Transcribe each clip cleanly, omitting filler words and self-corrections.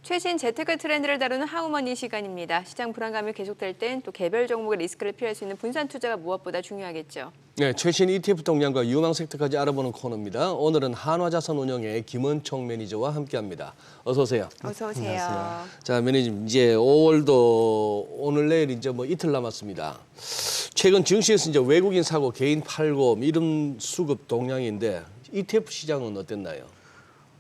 최신 재테크 트렌드를 다루는 하우머니 시간입니다. 시장 불안감이 계속될 땐 또 개별 종목의 리스크를 피할 수 있는 분산 투자가 무엇보다 중요하겠죠. 네, 최신 ETF 동향과 유망 섹터까지 알아보는 코너입니다. 오늘은 한화자산운용의 김은총 매니저와 함께합니다. 어서 오세요. 어서 오세요. 안녕하세요. 자, 매니저님 이제 5월도 오늘 내일 이제 뭐 이틀 남았습니다. 최근 증시에서 이제 외국인 사고 개인 팔고 이런 수급 동향인데 ETF 시장은 어땠나요?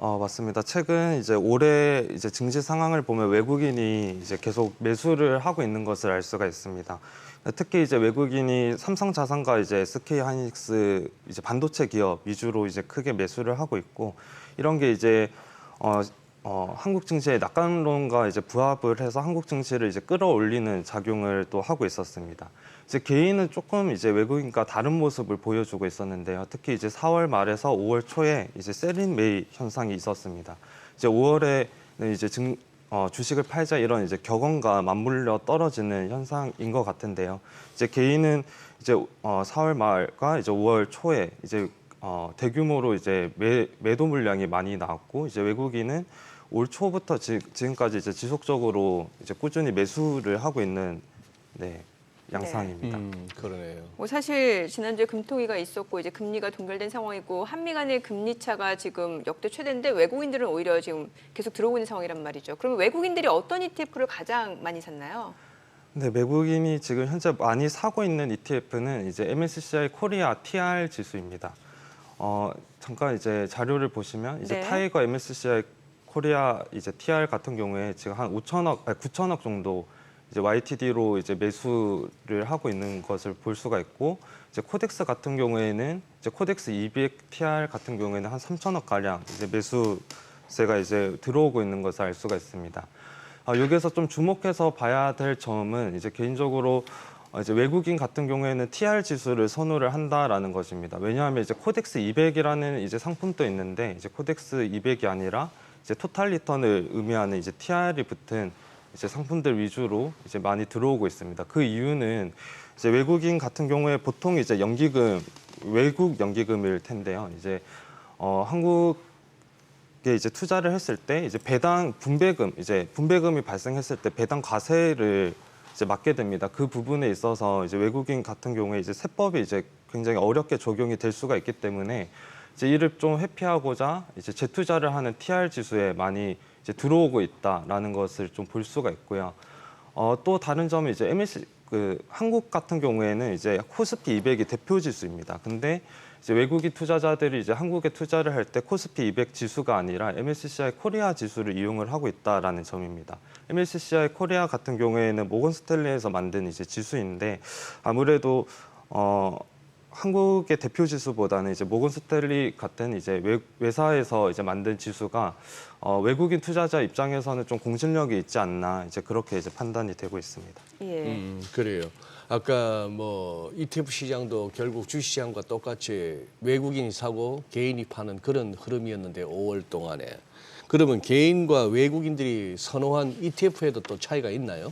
맞습니다. 최근 이제 올해 이제 증시 상황을 보면 외국인이 이제 계속 매수를 하고 있는 것을 알 수가 있습니다. 특히 이제 외국인이 삼성자산과 이제 SK하이닉스 이제 반도체 기업 위주로 이제 크게 매수를 하고 있고, 이런 게 이제 한국 증시의 낙관론과 이제 부합을 해서 한국 증시를 이제 끌어올리는 작용을 또 하고 있었습니다. 이제 개인은 조금 이제 외국인과 다른 모습을 보여주고 있었는데요. 특히 이제 4월 말에서 5월 초에 이제 셀인 메이 현상이 있었습니다. 이제 5월에는 이제 주식을 팔자 이런 이제 격언과 맞물려 떨어지는 현상인 것 같은데요. 이제 개인은 이제 4월 말과 이제 5월 초에 이제 대규모로 이제 매도 물량이 많이 나왔고, 이제 외국인은 올 초부터 지금까지 이제 지속적으로 이제 꾸준히 매수를 하고 있는 양상입니다. 그러네요. 뭐 사실 지난주에 금통위가 있었고 이제 금리가 동결된 상황이고 한미 간의 금리 차가 지금 역대 최대인데 외국인들은 오히려 지금 계속 들어오고 있는 상황이란 말이죠. 그러면 외국인들이 어떤 ETF를 가장 많이 샀나요? 네, 외국인이 지금 현재 많이 사고 있는 ETF는 이제 MSCI 코리아 TR 지수입니다. 잠깐 이제 자료를 보시면 이제 네. 타이거 MSCI 코리아 이제 TR 같은 경우에 지금 한 9천억 정도 이제 YTD로 이제 매수를 하고 있는 것을 볼 수가 있고, 이제 코덱스 같은 경우에는 이제 코덱스 200 TR 같은 경우에는 한 3천억 가량 이제 매수세가 이제 들어오고 있는 것을 알 수가 있습니다. 여기에서 좀 주목해서 봐야 될 점은 이제 개인적으로 이제 외국인 같은 경우에는 TR 지수를 선호를 한다라는 것입니다. 왜냐하면 이제 코덱스 200이라는 이제 상품도 있는데, 이제 코덱스 200이 아니라 이제 토탈 리턴을 의미하는 이제 TR이 붙은 이제 상품들 위주로 이제 많이 들어오고 있습니다. 그 이유는 이제 외국인 같은 경우에 보통 이제 외국 연기금일 텐데요. 이제 한국에 이제 투자를 했을 때 이제 분배금이 발생했을 때 배당 과세를 이제 맞게 됩니다. 그 부분에 있어서 이제 외국인 같은 경우에 이제 세법이 이제 굉장히 어렵게 적용이 될 수가 있기 때문에 이제 이를 좀 회피하고자 이제 재투자를 하는 TR 지수에 많이 이제 들어오고 있다라는 것을 좀 볼 수가 있고요. 또 다른 점은 이제 한국 같은 경우에는 이제 코스피 200이 대표 지수입니다. 근데 이제 외국인 투자자들이 이제 한국에 투자를 할 때 코스피 200 지수가 아니라 MSCI 코리아 지수를 이용을 하고 있다라는 점입니다. MSCI 코리아 같은 경우에는 모건 스탠리에서 만든 이제 지수인데, 아무래도 한국의 대표 지수보다는 이제 모건 스탠리 같은 이제 외사에서 이제 만든 지수가 외국인 투자자 입장에서는 좀 공신력이 있지 않나, 이제 그렇게 이제 판단이 되고 있습니다. 예. 그래요. 아까 뭐 ETF 시장도 결국 주식시장과 똑같이 외국인이 사고 개인이 파는 그런 흐름이었는데 5월 동안에. 그러면 개인과 외국인들이 선호한 ETF에도 또 차이가 있나요?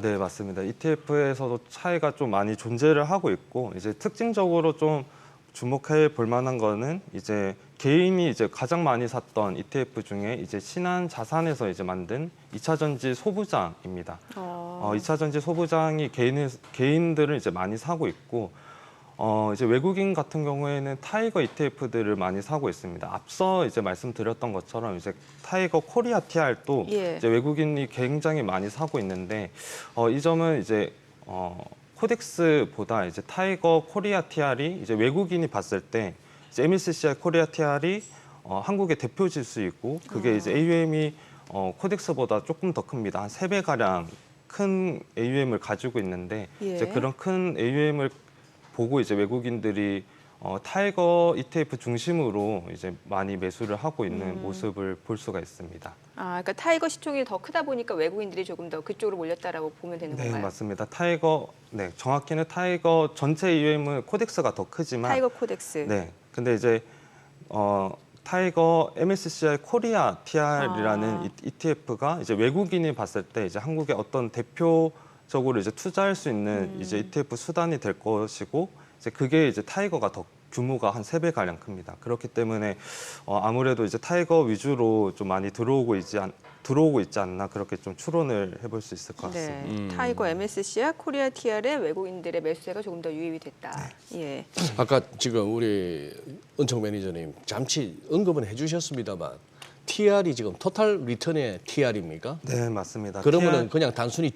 네, 맞습니다. ETF에서도 차이가 좀 많이 존재를 하고 있고, 이제 특징적으로 좀 주목해 볼 만한 거는 이제 개인이 이제 가장 많이 샀던 ETF 중에 이제 신한자산에서 이제 만든 2차전지 소부장입니다. 2차전지 소부장이 개인들을 이제 많이 사고 있고, 이제 외국인 같은 경우에는 타이거 ETF들을 많이 사고 있습니다. 앞서 이제 말씀드렸던 것처럼 이제 타이거 코리아 TR도 예. 이제 외국인이 굉장히 많이 사고 있는데, 이 점은 이제 코덱스보다 이제 타이거 코리아 TR이 이제 외국인이 봤을 때 이제 MSCI 코리아 TR이 한국의 대표 지수이고, 그게 이제 AUM이 코덱스보다 조금 더 큽니다. 한 3배 가량 큰 AUM을 가지고 있는데, 예. 이제 그런 큰 AUM을 보고 이제 외국인들이 타이거 ETF 중심으로 이제 많이 매수를 하고 있는 모습을 볼 수가 있습니다. 그러니까 타이거 시총이 더 크다 보니까 외국인들이 조금 더 그쪽으로 몰렸다라고 보면 되는 네, 건가요? 맞습니다. 정확히는 타이거 전체 AUM은 코덱스가 더 크지만, 타이거 코덱스. 네, 근데 이제 타이거 MSCI 코리아 TR이라는 ETF가 이제 외국인이 봤을 때 이제 한국의 어떤 대표적으로 이제 투자할 수 있는 이제 ETF 수단이 될 것이고, 이제 그게 이제 타이거가 더 규모가 한 3배 가량 큽니다. 그렇기 때문에 아무래도 이제 타이거 위주로 좀 많이 들어오고 있지 않나 그렇게 좀 추론을 해볼 수 있을 것 같습니다. 네. 타이거 MSC와 코리아 TR의 외국인들의 매수세가 조금 더 유입이 됐다. 예. 아까 지금 우리 은총 매니저님 잠시 언급은 해주셨습니다만 TR이 지금 토탈 리턴의 TR입니까? 네, 맞습니다. 그러면은 그냥 단순히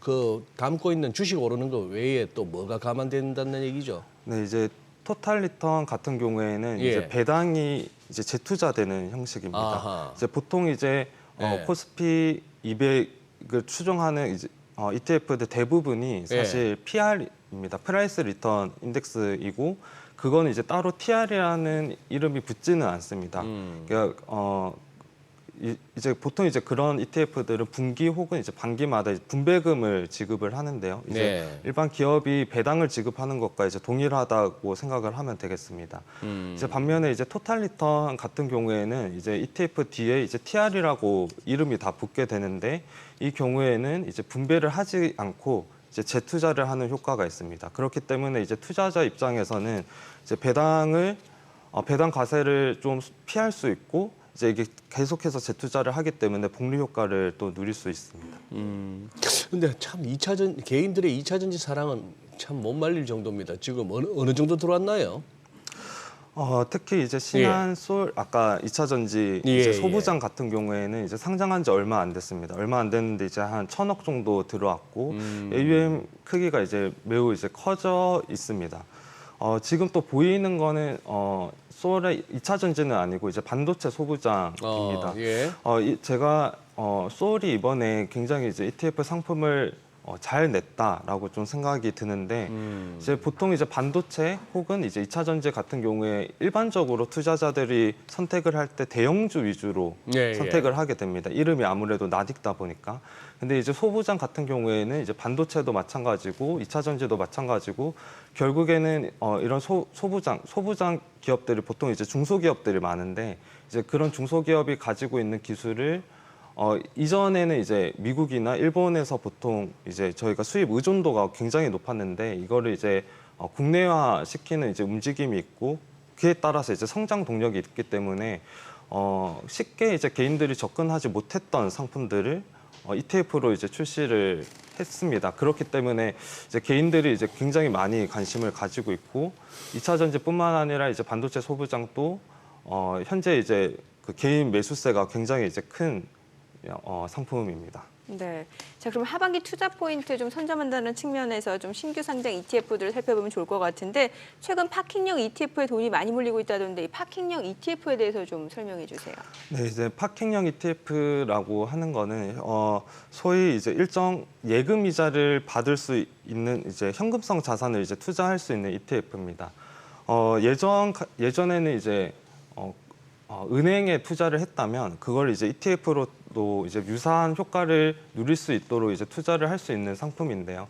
그 담고 있는 주식 오르는 거 외에 또 뭐가 감안된다는 얘기죠? 네, 이제 토탈 리턴 같은 경우에는 예. 이제 배당이 이제 재투자되는 형식입니다. 아하. 이제 보통 이제 예. 코스피 200을 추종하는 이제 ETF들 대부분이 사실 PR입니다. 프라이스 리턴 인덱스이고 그거는 이제 따로 TR이라는 이름이 붙지는 않습니다. 그러니까 이제 보통 이제 그런 ETF들은 분기 혹은 이제 반기마다 이제 분배금을 지급을 하는데요. 이제 네. 일반 기업이 배당을 지급하는 것과 이제 동일하다고 생각을 하면 되겠습니다. 이제 반면에 이제 토탈 리턴 같은 경우에는 이제 ETF 뒤에 이제 TR이라고 이름이 다 붙게 되는데 이 경우에는 이제 분배를 하지 않고 이제 재투자를 하는 효과가 있습니다. 그렇기 때문에 이제 투자자 입장에서는 이제 배당 과세를 좀 피할 수 있고 이제 이게 계속해서 재투자를 하기 때문에 복리 효과를 또 누릴 수 있습니다. 근데 참 개인들의 2차 전지 사랑은 참 못 말릴 정도입니다. 지금 어느 정도 들어왔나요? 특히 이제 신한솔 아까 2차 전지 예, 이제 소부장 같은 경우에는 이제 상장한 지 얼마 안 됐습니다. 얼마 안 됐는데 이제 한 1,000억 정도 들어왔고 AUM 크기가 이제 매우 이제 커져 있습니다. 지금 또 보이는 거는 솔의 2차 전지는 아니고 이제 반도체 소부장입니다. 예. 제가 솔이 이번에 굉장히 이제 ETF 상품을 잘 냈다라고 좀 생각이 드는데 이제 보통 이제 반도체 혹은 이제 2차 전지 같은 경우에 일반적으로 투자자들이 선택을 할 때 대형주 위주로 예, 선택을 하게 됩니다. 이름이 아무래도 낯익다 보니까. 근데 이제 소부장 같은 경우에는 이제 반도체도 마찬가지고 2차 전지도 마찬가지고 결국에는 이런 소부장 기업들이 보통 이제 중소기업들이 많은데 이제 그런 중소기업이 가지고 있는 기술을 이전에는 이제 미국이나 일본에서 보통 이제 저희가 수입 의존도가 굉장히 높았는데 이거를 이제 국내화 시키는 이제 움직임이 있고 그에 따라서 이제 성장 동력이 있기 때문에 쉽게 이제 개인들이 접근하지 못했던 상품들을 ETF로 이제 출시를 했습니다. 그렇기 때문에 이제 개인들이 이제 굉장히 많이 관심을 가지고 있고 2차 전지뿐만 아니라 이제 반도체 소부장도 현재 이제 그 개인 매수세가 굉장히 이제 큰 상품입니다. 네. 자, 그럼 하반기 투자 포인트 좀 선점한다는 측면에서 좀 신규 상장 ETF들을 살펴보면 좋을 것 같은데 최근 파킹형 ETF에 돈이 많이 몰리고 있다던데 이 파킹형 ETF에 대해서 좀 설명해 주세요. 네, 이제 파킹형 ETF라고 하는 거는 소위 이제 일정 예금 이자를 받을 수 있는 이제 현금성 자산을 이제 투자할 수 있는 ETF입니다. 예전에는 이제 은행에 투자를 했다면 그걸 이제 ETF로도 이제 유사한 효과를 누릴 수 있도록 이제 투자를 할 수 있는 상품인데요.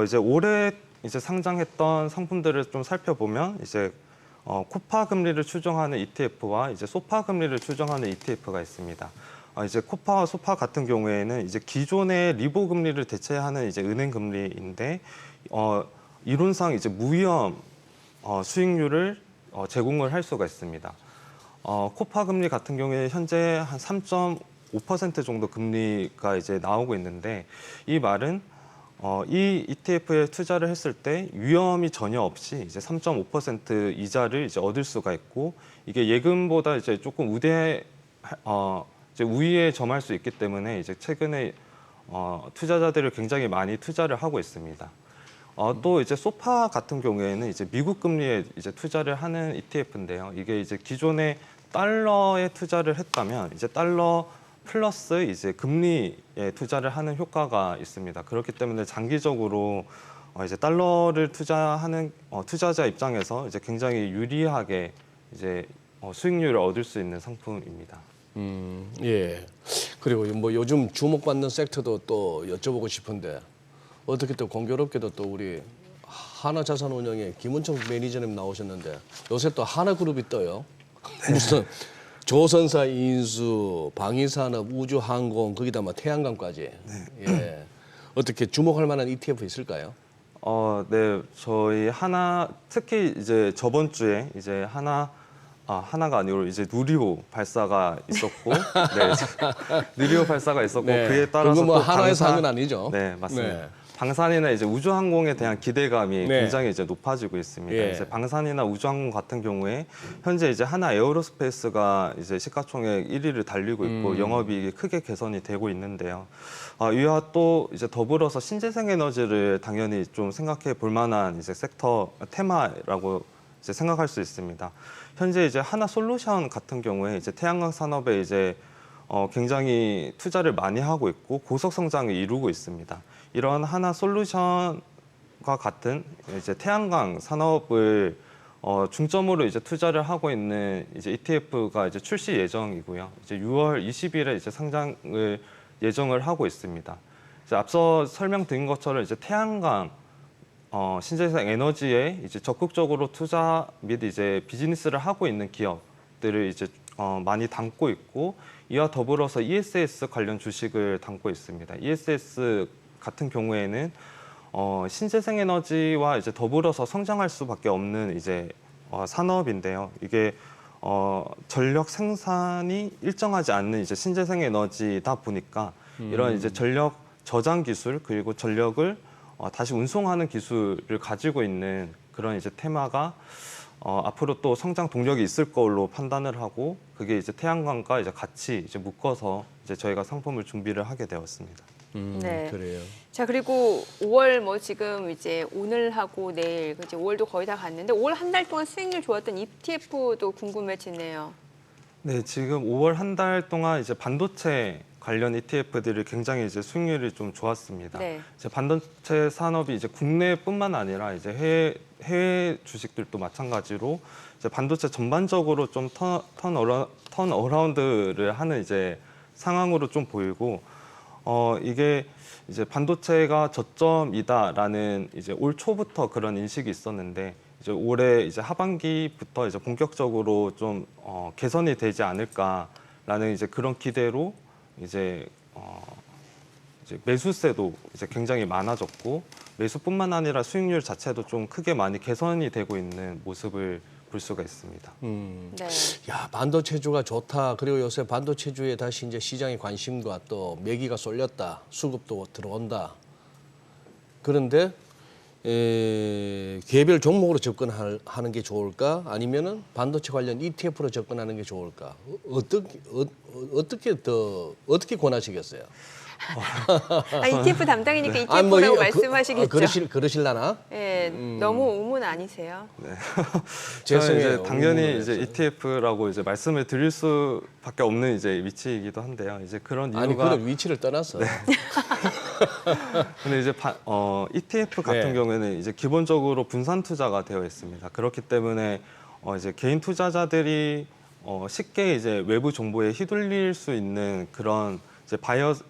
이제 올해 이제 상장했던 상품들을 좀 살펴보면 이제 코파 금리를 추정하는 ETF와 이제 소파 금리를 추정하는 ETF가 있습니다. 이제 코파와 소파 같은 경우에는 이제 기존의 리보 금리를 대체하는 이제 은행 금리인데 이론상 이제 무위험 수익률을 제공을 할 수가 있습니다. 코파 금리 같은 경우에 현재 한 3.5% 정도 금리가 이제 나오고 있는데 이 말은 이 ETF에 투자를 했을 때 위험이 전혀 없이 이제 3.5% 이자를 이제 얻을 수가 있고 이게 예금보다 이제 조금 이제 우위에 점할 수 있기 때문에 이제 최근에 투자자들이 굉장히 많이 투자를 하고 있습니다. 또 이제 소파 같은 경우에는 이제 미국 금리에 이제 투자를 하는 ETF인데요. 이게 이제 기존에 달러에 투자를 했다면 이제 달러 플러스 이제 금리에 투자를 하는 효과가 있습니다. 그렇기 때문에 장기적으로 이제 달러를 투자하는 투자자 입장에서 이제 굉장히 유리하게 이제 수익률을 얻을 수 있는 상품입니다. 예. 그리고 뭐 요즘 주목받는 섹터도 또 여쭤보고 싶은데 어떻게 또 공교롭게도 또 우리 하나자산운용의 김은총 매니저님 나오셨는데 요새 또 하나그룹이 떠요. 무슨 조선사 인수, 방위산업, 우주항공, 거기다 뭐 태양광까지. 예. 어떻게 주목할 만한 ETF 있을까요? 네, 저희 하나 특히 이제 저번 주에 이제 하나가 아니고 이제 누리호 발사가 있었고, 네, 누리호 발사가 있었고 그에 따라서 그거 뭐 또 하나에서 한 건 아니죠? 네, 맞습니다. 네. 방산이나 이제 우주항공에 대한 기대감이 네. 굉장히 이제 높아지고 있습니다. 예. 이제 방산이나 우주항공 같은 경우에 현재 이제 하나 에어로스페이스가 이제 시가총액 1위를 달리고 있고 영업이익이 크게 개선이 되고 있는데요. 이와 또 이제 더불어서 신재생 에너지를 당연히 좀 생각해 볼 만한 이제 섹터 테마라고 이제 생각할 수 있습니다. 현재 이제 하나 솔루션 같은 경우에 이제 태양광 산업에 이제 굉장히 투자를 많이 하고 있고 고속 성장을 이루고 있습니다. 이런 하나 솔루션과 같은 이제 태양광 산업을 중점으로 이제 투자를 하고 있는 이제 ETF가 이제 출시 예정이고요. 이제 6월 20일에 이제 상장을 예정을 하고 있습니다. 이제 앞서 설명드린 것처럼 이제 태양광 신재생 에너지에 이제 적극적으로 투자 및 이제 비즈니스를 하고 있는 기업들을 이제 많이 담고 있고 이와 더불어서 ESS 관련 주식을 담고 있습니다. ESS 같은 경우에는 신재생 에너지와 이제 더불어서 성장할 수밖에 없는 이제 산업인데요. 이게 전력 생산이 일정하지 않는 이제 신재생 에너지다 보니까 이런 이제 전력 저장 기술 그리고 전력을 다시 운송하는 기술을 가지고 있는 그런 이제 테마가 앞으로 또 성장 동력이 있을 걸로 판단을 하고 그게 이제 태양광과 이제 같이 이제 묶어서 이제 저희가 상품을 준비를 하게 되었습니다. 네. 그래요. 자, 그리고 5월 뭐 지금 이제 오늘하고 내일 이제 5월도 거의 다 갔는데 5월 한 달 동안 수익률 좋았던 ETF도 궁금해지네요. 네, 지금 5월 한 달 동안 이제 반도체 관련 ETF들이 굉장히 이제 수익률이 좀 좋았습니다. 네. 이제 반도체 산업이 이제 국내뿐만 아니라 이제 해외 주식들도 마찬가지로 이제 반도체 전반적으로 좀 턴어라운드를 하는 이제 상황으로 좀 보이고 이게 이제 반도체가 저점이다라는 이제 올 초부터 그런 인식이 있었는데 이제 올해 이제 하반기부터 이제 본격적으로 좀 개선이 되지 않을까라는 이제 그런 기대로 이제 매수세도 이제 굉장히 많아졌고 매수뿐만 아니라 수익률 자체도 좀 크게 많이 개선이 되고 있는 모습을 볼 수가 있습니다. 네. 야, 반도체주가 좋다. 그리고 요새 반도체주에 다시 이제 시장의 관심과 또 매기가 쏠렸다. 수급도 들어온다. 그런데 개별 종목으로 접근하는 게 좋을까? 아니면은 반도체 관련 ETF로 접근하는 게 좋을까? 어떻게 권하시겠어요? ETF 담당이니까 아니, ETF라고 뭐 말씀하시겠죠. 그러실라나? 예, 너무 우문 아니세요? 저는 이제 죄송해요. 당연히 이제 ETF라고 이제 말씀을 드릴 수밖에 없는 이제 위치이기도 한데요. 이제 그런 이유가 아니 그런 위치를 떠나서 근데 이제 ETF 같은 네. 경우에는 이제 기본적으로 분산 투자가 되어 있습니다. 그렇기 때문에 이제 개인 투자자들이 쉽게 이제 외부 정보에 휘둘릴 수 있는 그런 이제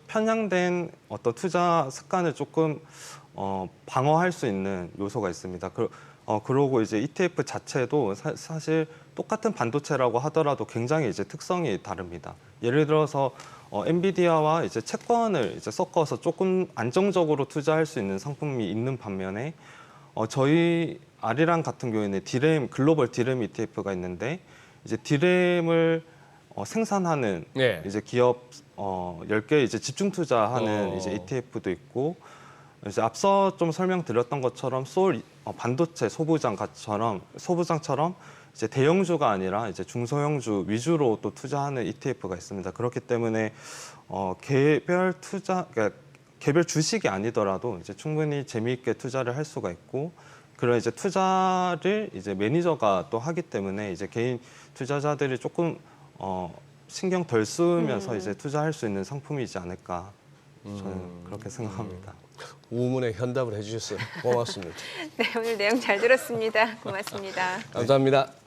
편향된 어떤 투자 습관을 조금 방어할 수 있는 요소가 있습니다. 그러고 이제 ETF 자체도 사실 똑같은 반도체라고 하더라도 굉장히 이제 특성이 다릅니다. 예를 들어서 엔비디아와 이제 채권을 이제 섞어서 조금 안정적으로 투자할 수 있는 상품이 있는 반면에 저희 아리랑 같은 경우에는 글로벌 디램 ETF가 있는데 이제 디램을 생산하는 네. 이제 기업 10개 이제 집중 투자하는 이제 ETF도 있고 이제 앞서 좀 설명드렸던 것처럼 반도체 소부장처럼 이제 대형주가 아니라 이제 중소형주 위주로 또 투자하는 ETF가 있습니다. 그렇기 때문에 그러니까 개별 주식이 아니더라도 이제 충분히 재미있게 투자를 할 수가 있고 그런 이제 투자를 이제 매니저가 또 하기 때문에 이제 개인 투자자들이 조금 신경 덜 쓰면서 이제 투자할 수 있는 상품이지 않을까 저는 그렇게 생각합니다. 우문의 현답을 해주셨어요. 고맙습니다. 네, 오늘 내용 잘 들었습니다. 고맙습니다. 감사합니다.